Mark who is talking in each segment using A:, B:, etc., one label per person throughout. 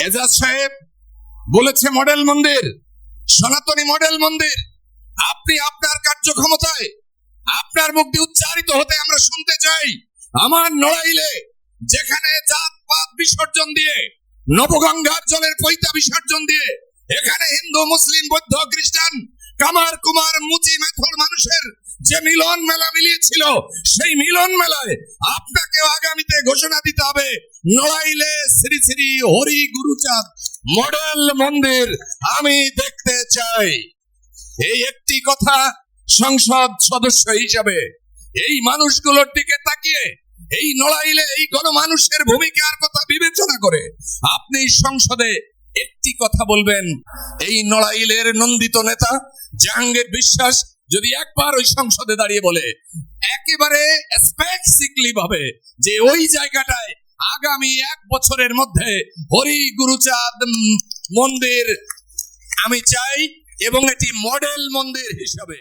A: এজাজ সাহেব বলেছে মডেল মন্দির, সনাতনী মডেল মন্দির। আপনি আপনার কার্যক্ষমতায় আপনার মুখ দিয়ে উচ্চারিত হতে আমরা শুনতে চাই। আমার নড়াইলে যেখানে জাতপাত বিসর্জন দিয়ে, নবগঙ্গার জলের পৈতা বিসর্জন দিয়ে, এখানে হিন্দু মুসলিম বৌদ্ধ খ্রিস্টান কামার কুমার মুচি মেথর মানুষের যে মিলন মেলা মিলিয়েছিল, সেই মিলন মেলায় আপনাকে আগামীতে ঘোষণা দিতে হবে নড়াইলে শ্রী শ্রী হরি গুরুচাঁদ মডেল মন্দির আমি দেখতে চাই। এই একটি কথা সংসদ সদস্য হিসাবে এই মানুষগুলোর দিকে তাকিয়ে, এই নড়াইলে এই গণমানুষের ভূমিকার কথা বিবেচনা করে আপনি সংসদে একটি কথা বলবেন। এই নড়াইলের নন্দিত নেতা জাহাঙ্গীর বিশ্বাস যদি একবার ওই সংসদে দাঁড়িয়ে বলে একেবারে স্পেসিফিকলি ভাবে যে ওই জায়গাটায় আগামী 1 বছরের মধ্যে হরি গুরুচাঁদ মন্দির আমি চাই এবং এটি মডেল মন্দির হিসাবে।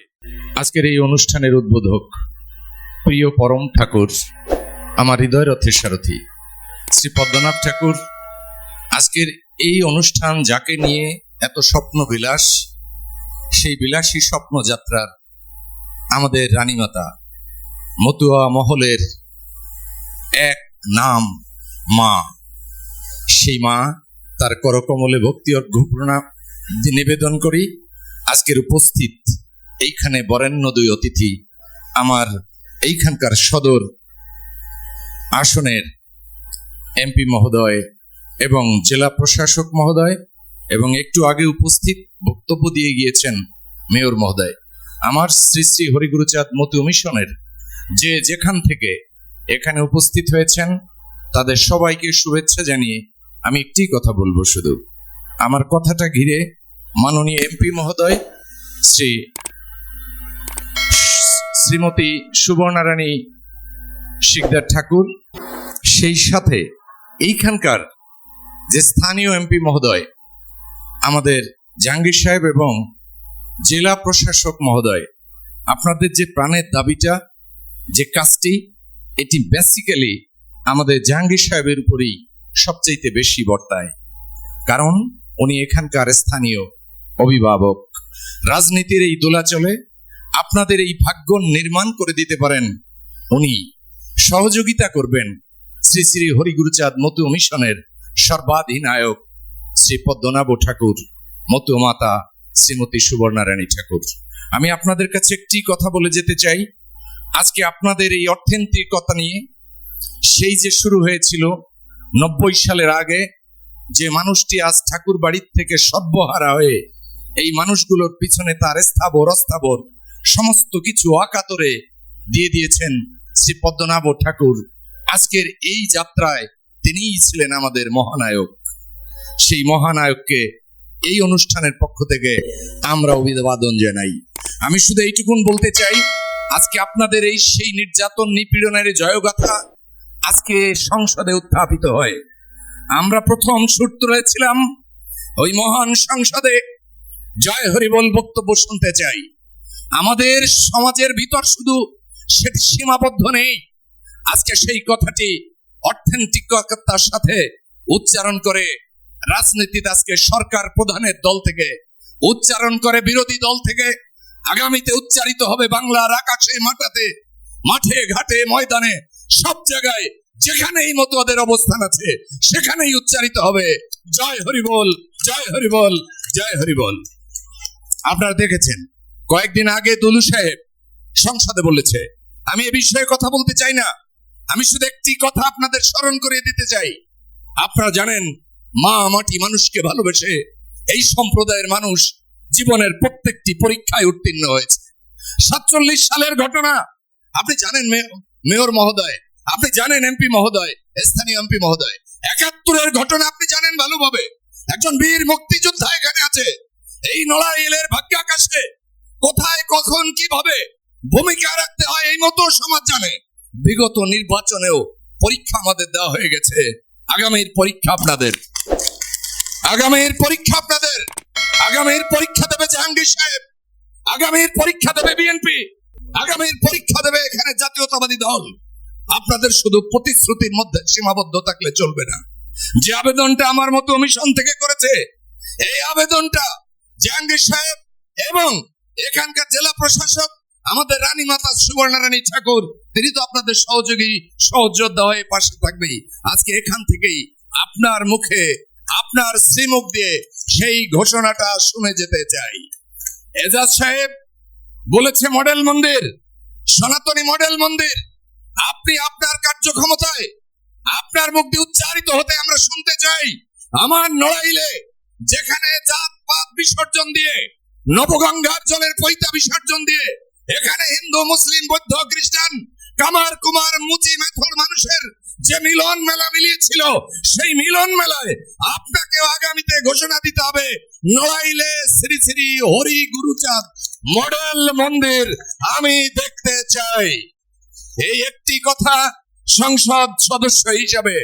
B: আজকের এই অনুষ্ঠানের উদ্বোধক প্রিয় পরম ঠাকুর, আমার হৃদয় রথের সারথী শ্রী পদ্মনাভ ঠাকুর, আজকের এই অনুষ্ঠান যাকে নিয়ে এত স্বপ্ন বিলাস, সেই বিলাসী স্বপ্নযাত্রার আমাদের রানীমাতা মতুয়া মহলের এক নাম মা, সেই মা তার করকমলে ভক্তি অর্ঘ্যপ্রণাম নিবেদন করি। আজকের উপস্থিত এইখানে বরেণ্য দুই অতিথি, আমার এইখানকার সদর আসনের এমপি মহোদয় এবং জেলা প্রশাসক মহোদয়, এবং একটু আগে উপস্থিত বক্তব্য দিয়ে গিয়েছেন মেয়র মহোদয়। আমার শ্রী শ্রী হরিগুরুচাঁদ মতুয়া মিশনের যে যেখান থেকে এখানে উপস্থিত হয়েছেন তাদের সবাইকে শুভেচ্ছা জানিয়ে আমি একটি কথা বলবো। শুধু আমার কথাটা ঘিরে মাননীয় এমপি মহোদয় শ্রীমতী সুবর্ণারানী শিকদার ঠাকুর, সেই সাথে এইখানকার যে স্থানীয় এমপি মহোদয় আমাদের জাহাঙ্গীর সাহেব এবং জেলা প্রশাসক মহোদয়, আপনাদের যে প্রাণের দাবিটা, যে কাজটি, এটি বেসিক্যালি আমাদের জাহাঙ্গীর সাহেবের উপরেই সবচাইতে বেশি বর্তায়, কারণ উনি এখানকার স্থানীয় অভিভাবক। রাজনীতির এই দোলাচলে আপনাদের এই ভাগ্য নির্মাণ করে দিতে পারেন উনি। সহযোগিতা করবেন শ্রী শ্রী হরিগুরুচাঁদ মতুয়া মিশনের সর্বাধিনায়ক শ্রী পদ্মনাভ ঠাকুর, মতুয়া মাতা শ্রীমতী সুবর্ণারানী ঠাকুর। আমি আপনাদের কাছে একটি কথা বলে যেতে চাই। আজকে আপনাদের এই অর্থনৈতিকতা নিয়ে সেই যে শুরু হয়েছিল 90 সালের আগে, যে মানুষটি আজ ঠাকুর বাড়ির থেকে সর্বহারা হয়ে এই মানুষগুলোর পিছনে তার স্থাবর অস্থাবর সমস্ত কিছু অকাতরে দিয়ে দিয়েছেন শ্রী পদ্মনাভ ঠাকুর। আজকের এই যাত্রায় তিনিই ছিলেন আমাদের মহানায়ক। সেই মহানায়ককে এই অনুষ্ঠানের পক্ষ থেকে আমরা অভিবাদন জানাই। আমি শুধু এইটুকুন বলতে চাই, আজকে আপনাদের এই সেই নির্যাতন নিপীড়নের জয়গাথা আজকে সংসদে উত্থাপিত হয়। আমরা প্রথম সুর তুলেছিলাম ওই মহান সংসদে, জয় হরিবল বক্তব্য শুনতে চাই। আমাদের সমাজের ভিতর শুধু সেটি সীমাবদ্ধ নেই, আজকে সেই কথাটি অর্থনৈতিকতার সাথে উচ্চারণ করে রাজনীতিতে আজকে সরকার প্রধানের দল থেকে উচ্চারণ করে বিরোধী দল থেকে আগামীতে উচ্চারিত হবে বাংলার আকাশে মাটাতে, মাঠে ঘাটে ময়দানে সব জায়গায় যেখানেই মতুয়াদের অবস্থান আছে সেখানেই উচ্চারিত হবে জয় হরিবল, জয় হরিবল, জয় হরিবল। আপনারা দেখেছেন কয়েকদিন আগে দুলু সাহেব সংসদে বলেছে, আমি এ বিষয়ে কথা বলতে চাই না, আমি শুধু একটি কথা আপনাদের স্মরণ করিয়ে দিতে চাই। আপনারা জানেন মা মাটি মানুষকে ভালোবেসে এই সম্প্রদায়ের মানুষ জীবনের প্রত্যেকটি পরীক্ষায় উত্তীর্ণ হয়েছে। 47 সালের ঘটনা আপনি জানেন মেয়র মহোদয়, আপনি জানেন এমপি মহোদয়, স্থানীয় এমপি মহোদয়। 71-এর ঘটনা আপনি জানেন ভালোভাবে। একজন বীর মুক্তিযোদ্ধা এখানে আছে। এই নড়াইলের ভাগ্যাকাশে কোথায় কখন কিভাবে ভূমিকা রাখতে হয় এই মতো সমাজ জানে। বিগত নির্বাচনেও পরীক্ষা আমাদের দেওয়া হয়ে গেছে। আগামীর পরীক্ষা আপনাদের, আগামীর পরীক্ষা আপনাদের, আগামীর পরীক্ষা দেবে জাহাঙ্গীর সাহেব, আগামীর পরীক্ষা দেবে বিএনপি, আগামীর পরীক্ষা দেবে এখানে জাতীয়তাবাদী দল। আপনাদের শুধু প্রতিশ্রুতির মধ্যে সীমাবদ্ধ থাকলে চলবে না।
A: যে আবেদনটা আমার মতো মিশন থেকে করেছে, এই আবেদনটা জাহাঙ্গীর সাহেব এবং এখানকার জেলা প্রশাসক আমাদের রানী মাতা সুবর্ণা রানী ঠাকুর, তিনি তো আপনাদের সহযোগী সহযোদ্ধা হয়ে পাশে থাকবেই। আজকে এখান থেকেই আপনার মুখে, আপনার শ্রীমুখ দিয়ে সেই ঘোষণাটা শুনে যেতে চাই। এজাজ সাহেব বলেছে মডেল মন্দির, সনাতনী মডেল মন্দির। আপনি আপনার কার্যক্ষমতায় আপনার মুখ দিয়ে উচ্চারিত হতে আমরা শুনতে চাই। আমার নড়াইলে যেখানে জাতপাত বিসর্জন দিয়ে, নবগঙ্গার জলের পৈতা বিসর্জন দিয়ে, এখানে হিন্দু মুসলিম বৌদ্ধ খ্রিস্টান কামার কুমার মুচি মেথর মানুষের যে মিলন মেলা মিলিয়েছিল, সেই মিলন মেলায় আপনাকে আগামীতে ঘোষণা দিতে হবে নড়াইলে শ্রী শ্রী হরি গুরুচাঁদ মডেল মন্দির আমি দেখতে চাই। এই একটি কথা সংসদ সদস্য হিসাবে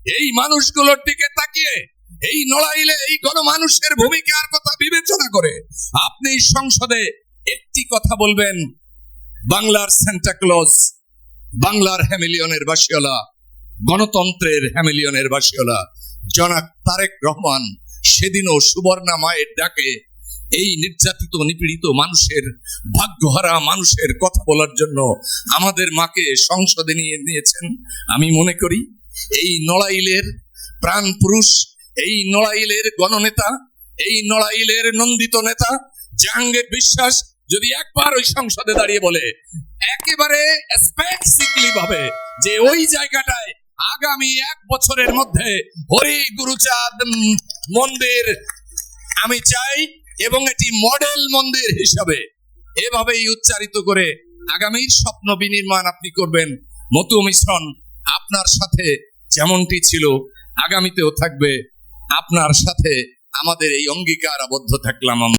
A: এই মানুষগুলোর দিকে তাকিয়ে, এই নড়াইলে এই গণমানুষের ভূমিকার কথা বিবেচনা করে আপনি সংসদে একটি কথা বলবেন। বাংলার সেন্টা ক্লজ, বাংলার হ্যামিলিয়নের বাসিওয়ালা, গণতন্ত্রের হ্যামিলিয়নের বাসিওয়ালা জনাব তারেক রহমান সেদিনও সুবর্ণা মায়ের ডাকে এই নির্যাতিত নিপীড়িত মানুষের, ভাগ্যহারা মানুষের কথা বলার জন্য আমাদের মাকে সংসদে নিয়ে নিয়েছেন। আমি মনে করি এই নড়াইলের প্রাণ পুরুষ, এই নড়াইলের গণনেতা, এই নড়াইলের নন্দিত নেতা জাহাঙ্গীর বিশ্বাস যদি একবার ওই সংসদে দাঁড়িয়ে বলে একেবারে স্পেসিফিকলি ভাবে যে ওই জায়গাটায় আগামী 1 বছরের মধ্যে হরি গুরুচাঁদ মন্দির আমি চাই এবং এটি মডেল মন্দির হিসাবে এভাবেই উচ্চারিত করে আগামীর স্বপ্ন বিনির্মাণ আপনি করবেন। মতু মিশ্রণ আপনার সাথে যেমনটি ছিল আগামীতেও থাকবে, আপনার সাথে আমাদের এই অঙ্গীকার আবদ্ধ থাকলাম।